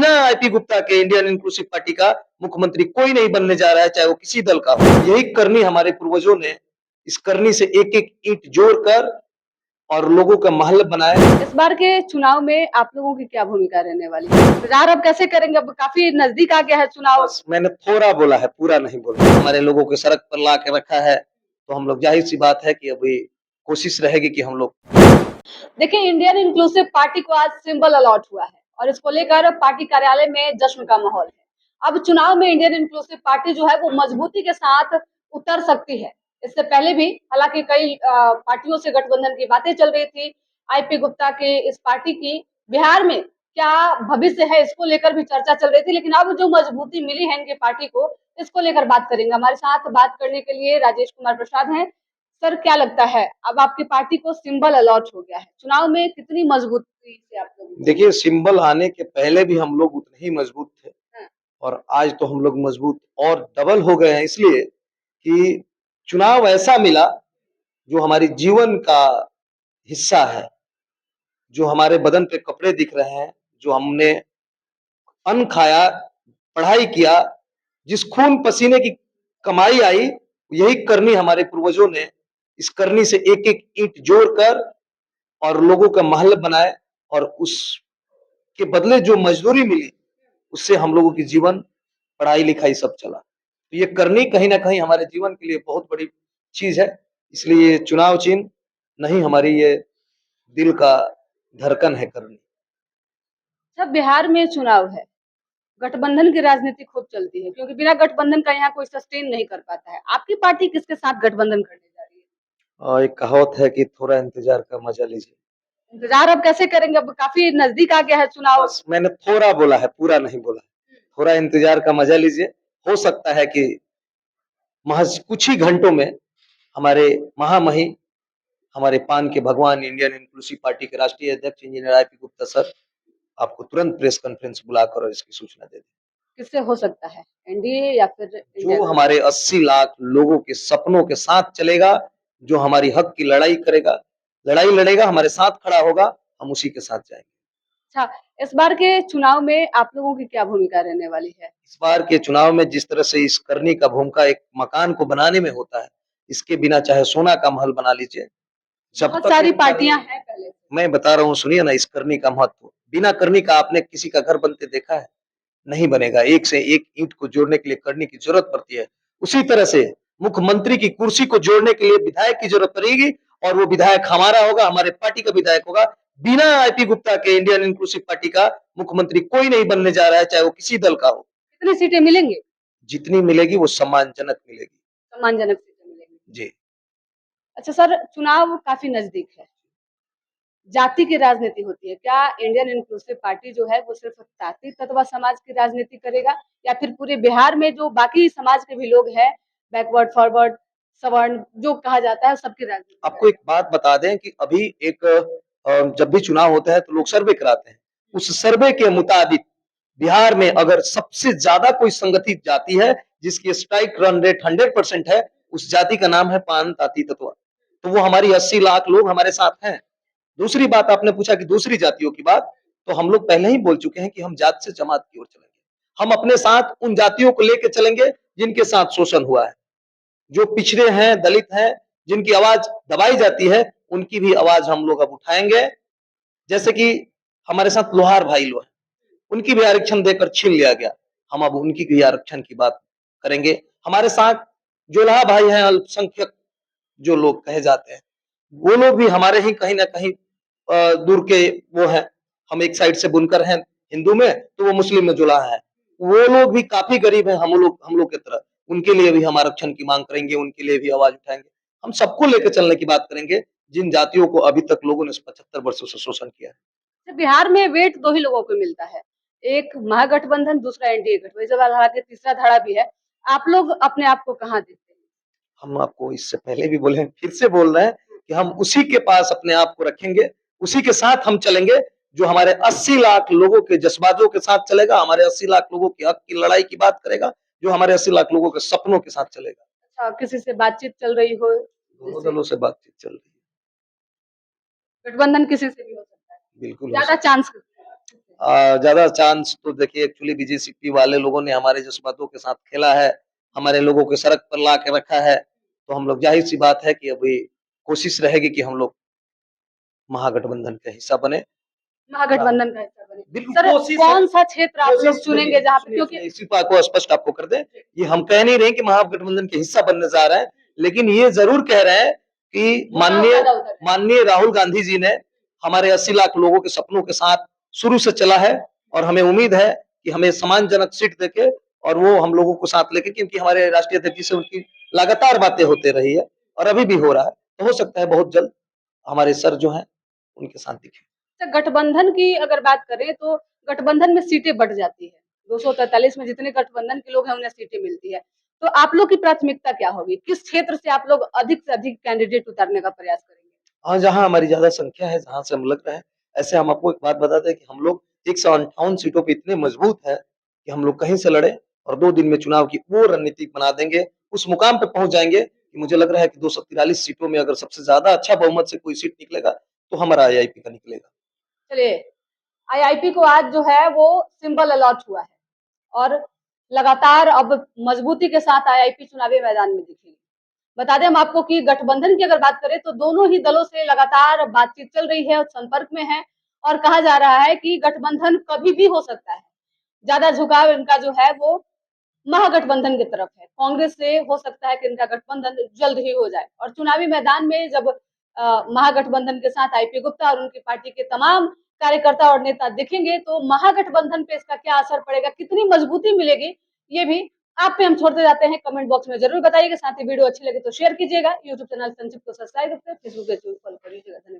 बिना आईपी गुप्ता के Indian inclusive party का मुख्यमंत्री कोई नहीं बनने जा रहा है, चाहे वो किसी दल का हो। यही करनी हमारे पूर्वजों ने, इस करनी से एक एक ईंट जोड़कर और लोगों का महल बनाया। इस बार के चुनाव में आप लोगों की क्या भूमिका रहने वाली है? इंतजार अब कैसे करेंगे? अब काफी नजदीक आ गया है चुनाव। बस मैंने थोड़ा बोला है, पूरा नहीं बोला। हमारे लोगों को सड़क पर ला के रखा है, तो हम लोग जाहिर सी बात है कि अभी कोशिश रहेगी कि हम लोग। देखिए, इंडियन इंक्लूसिव पार्टी को आज सिंबल अलॉट हुआ है और इसको लेकर पार्टी कार्यालय में जश्न का माहौल है। अब चुनाव में इंडियन इंक्लूसिव पार्टी जो है वो मजबूती के साथ उतर सकती है। इससे पहले भी हालांकि कई पार्टियों से गठबंधन की बातें चल रही थी। आईपी गुप्ता के इस पार्टी की बिहार में क्या भविष्य है, इसको लेकर भी चर्चा चल रही थी, लेकिन अब जो मजबूती मिली है इनकी पार्टी को, इसको लेकर बात करेंगे। हमारे साथ बात करने के लिए राजेश कुमार प्रसाद हैं। सर, क्या लगता है अब आपकी पार्टी को सिंबल अलॉट हो गया है, चुनाव में कितनी मजबूती से आप लोग? देखिए, सिंबल आने के पहले भी हम लोग उतने ही मजबूत थे हाँ। और आज तो हम लोग मजबूत और डबल हो गए हैं, इसलिए कि चुनाव ऐसा मिला जो हमारी जीवन का हिस्सा है, जो हमारे बदन पे कपड़े दिख रहे हैं, जो हमने अन्न खाया, पढ़ाई किया, जिस खून पसीने की कमाई आई, यही करनी हमारे पूर्वजों ने, इस करनी से एक एक ईंट जोड़कर और लोगों का महल बनाए और उसके बदले जो मजदूरी मिली, उससे हम लोगों की जीवन, पढ़ाई लिखाई सब चला। तो ये करनी कहीं ना कहीं हमारे जीवन के लिए बहुत बड़ी चीज है, इसलिए चुनाव चिन्ह नहीं, हमारी ये दिल का धड़कन है करनी। जब बिहार में चुनाव है, गठबंधन की राजनीति खूब चलती है क्योंकि बिना गठबंधन का यहाँ कोई सस्टेन नहीं कर पाता है। आपकी पार्टी किसके साथ गठबंधन करने जा रही है? और एक कहावत है कि थोड़ा इंतजार का मजा लीजिए। इंतजार अब कैसे करेंगे? अब काफी नजदीक आ गया है चुनाव। बस मैंने थोड़ा बोला है, पूरा नहीं बोला। थोड़ा इंतजार का मजा लीजिए, हो सकता है कि महज कुछ ही घंटों में हमारे महामहिम, हमारे पान के भगवान, इंडियन इंक्लूसिव पार्टी के राष्ट्रीय अध्यक्ष इंजीनियर आईपी गुप्ता सर आपको तुरंत प्रेस कॉन्फ्रेंस बुलाकर और इसकी सूचना दे दें। किससे हो सकता है, एनडीए या फिर इंडिया? जो हमारे 80 लाख लोगों के सपनों के साथ चलेगा, जो हमारी हक की लड़ाई करेगा, लड़ाई लड़ेगा, हमारे साथ खड़ा होगा, हम उसी के साथ जाएंगे। अच्छा, इस बार के चुनाव में आप लोगों की क्या भूमिका रहने वाली है? इस बार के चुनाव में जिस तरह से इस करनी का भूमिका एक मकान को बनाने में होता है, इसके बिना चाहे सोना का महल बना लीजिए, जब बहुत तक सारी पार्टियां हैं पहले से। मैं बता रहा हूँ, सुनिए ना, इस करनी का महत्व। बिना करनी का आपने किसी का घर बनते देखा है? नहीं बनेगा। एक से एक ईंट को जोड़ने के लिए करनी की जरूरत पड़ती है। उसी तरह से मुख्यमंत्री की कुर्सी को जोड़ने के लिए विधायक की जरूरत पड़ेगी और वो विधायक हमारा होगा, हमारे पार्टी का विधायक होगा। बिना आईपी गुप्ता के इंडियन इंक्लूसिव पार्टी का मुख्यमंत्री कोई नहीं बनने जा रहा है, चाहे वो किसी दल का हो। कितनी सीटें मिलेंगी? जितनी मिलेगी वो सम्मानजनक मिलेगी। सम्मानजनक सीटें मिलेंगी। जी। अच्छा सर, चुनाव काफी नजदीक है, जाति की राजनीति होती है, क्या इंडियन इंक्लूसिव पार्टी जो है वो सिर्फ जाति तत्व समाज की राजनीति करेगा या फिर पूरे बिहार में जो बाकी समाज के भी लोग हैं, बैकवर्ड फॉरवर्ड सवर्ण जो कहा जाता है, सबकी राजनीति? आपको एक बात बता दें कि अभी एक जब भी चुनाव होता है तो लोग सर्वे कराते हैं। उस सर्वे के मुताबिक बिहार में अगर सबसे ज्यादा कोई संगठित जाति है जिसकी स्ट्राइक रन रेट 100% है, उस जाति का नाम है पान ताती तत्व। तो वो हमारी 80 लाख लोग हमारे साथ हैं। दूसरी बात, आपने पूछा कि दूसरी जातियों की बात, तो हम लोग पहले ही बोल चुके हैं कि हम जात से जमात की ओर चलेंगे। हम अपने साथ उन जातियों को लेकर चलेंगे जिनके साथ शोषण हुआ है, जो पिछड़े हैं, दलित हैं, जिनकी आवाज दबाई जाती है, उनकी भी आवाज हम लोग अब उठाएंगे। जैसे कि हमारे साथ लोहार भाई लोग हैं, उनकी भी आरक्षण देकर छीन लिया गया, हम अब उनकी भी आरक्षण की बात करेंगे। हमारे साथ जोलहा भाई हैं, अल्पसंख्यक जो लोग कहे जाते हैं, वो लोग भी हमारे ही कहीं ना कहीं दूर के वो हैं। हम एक साइड से बुनकर हैं हिंदू में, तो वो मुस्लिम में जोलहा है। वो लोग भी काफी गरीब हैं, हम लोग की तरह। उनके लिए भी हम आरक्षण की मांग करेंगे, उनके लिए भी आवाज उठाएंगे। हम सबको लेकर चलने की बात करेंगे जिन जातियों को अभी तक लोगों ने 75 वर्षों से शोषण किया है। बिहार में वेट दो ही लोगों को मिलता है, एक महागठबंधन, दूसरा एनडीए गठबंधन, हालांकि तीसरा धड़ा भी है। आप लोग अपने आप को कहाँ देखते हैं? हम आपको इससे पहले भी बोले हैं, फिर से बोल रहे हैं कि हम उसी के पास अपने आप को रखेंगे, उसी के साथ हम चलेंगे जो हमारे 80 लाख लोगों के जज्बातों के साथ चलेगा, हमारे 80 लाख लोगों की हक की लड़ाई की बात करेगा, जो हमारे 80 लाख लोगों के सपनों के साथ चलेगा। अच्छा, किसी से बातचीत चल रही हो? दोनों दलों से बातचीत चल रही है। गठबंधन किसी से भी हो सकता है, बिल्कुल हो ज्यादा सकता चांस? ज्यादा चांस तो देखिए एक्चुअली बीजेपी वाले लोगों ने हमारे जज्बातों के साथ खेला है, हमारे लोगों को सड़क पर ला के रखा है। तो हम लोग जाहिर सी बात है कि अभी कोशिश रहेगी कि हम लोग महागठबंधन का हिस्सा बने। महागठबंधन का हिस्सा बने। बिल्कुल सर कोशिश है। कौन सा क्षेत्र आप लोग कोशिश चुनेंगे जहाँ पे, सुनिए, क्योंकि सुनिए, इसी बात को स्पष्ट आपको कर दें, ये हम कह नहीं रहे कि महागठबंधन के हिस्सा बनने जा रहे हैं, लेकिन ये जरूर कह रहे हैं कि माननीय राहुल गांधी जी ने हमारे 80 लाख लोगों के सपनों के साथ शुरू से चला है और हमें उम्मीद है कि हमें सम्मानजनक सीट देके और वो हम लोगों को साथ लेके, क्योंकि हमारे राष्ट्रीय अध्यक्ष जी से उनकी लगातार बातें होते रही है और अभी भी हो रहा है, तो हो सकता है बहुत जल्द हमारे सर जो है उनके साथ दिखे। अच्छा, गठबंधन की अगर बात करें तो गठबंधन में सीटें बढ़ जाती है। 243 में जितने गठबंधन के लोग हैं उन्हें सीटें मिलती है। तो आप लोग की प्राथमिकता क्या होगी? किस क्षेत्र से आप लोग अधिक से अधिक कैंडिडेट उतारने का प्रयास करेंगे? हाँ, जहाँ हमारी ज़्यादा संख्या है, जहाँ से हम लग रहे हैं, ऐसे हम आपको एक बात बताते हैं कि हम लोग 158 सीटों पे इतने मजबूत हैं कि हम लोग कहीं से लड़ें और 2 दिन में चुनाव की वो रणनीति बना देंगे, उस मुकाम पे पहुँच जाएँगे कि मुझे लग रहा है कि 243 सीटों में अगर सबसे ज़्यादा अच्छा बहुमत से कोई सीट निकलेगा, तो हमारा आईआईपी का निकलेगा। चलिए, आईआईपी को आज जो है वो सिंबल अलॉट हुआ है और लगातार अब मजबूती के साथ आईआईपी चुनावी मैदान में दिखेगी। बता दें हम आपको कि गठबंधन की अगर बात करें तो दोनों ही दलों से लगातार बातचीत चल रही है और संपर्क में है और कहा जा रहा है कि गठबंधन कभी भी हो सकता है। ज्यादा झुकाव इनका जो है वो महागठबंधन की तरफ है। कांग्रेस से हो सकता है कि इनका गठबंधन जल्द ही हो जाए और चुनावी मैदान में जब महागठबंधन के साथ आईपी गुप्ता और उनकी पार्टी के तमाम कार्यकर्ता और नेता दिखेंगे तो महागठबंधन पे इसका क्या असर पड़ेगा, कितनी मजबूती मिलेगी, ये भी आप पे हम छोड़ते जाते हैं। कमेंट बॉक्स में जरूर बताइएगा। साथ ही वीडियो अच्छी लगे तो शेयर कीजिएगा। यूट्यूब चैनल संक्षिप्त को सब्सक्राइब करते हैं, फेसबुक पेज को फॉलो कर लीजिएगा। धन्यवाद।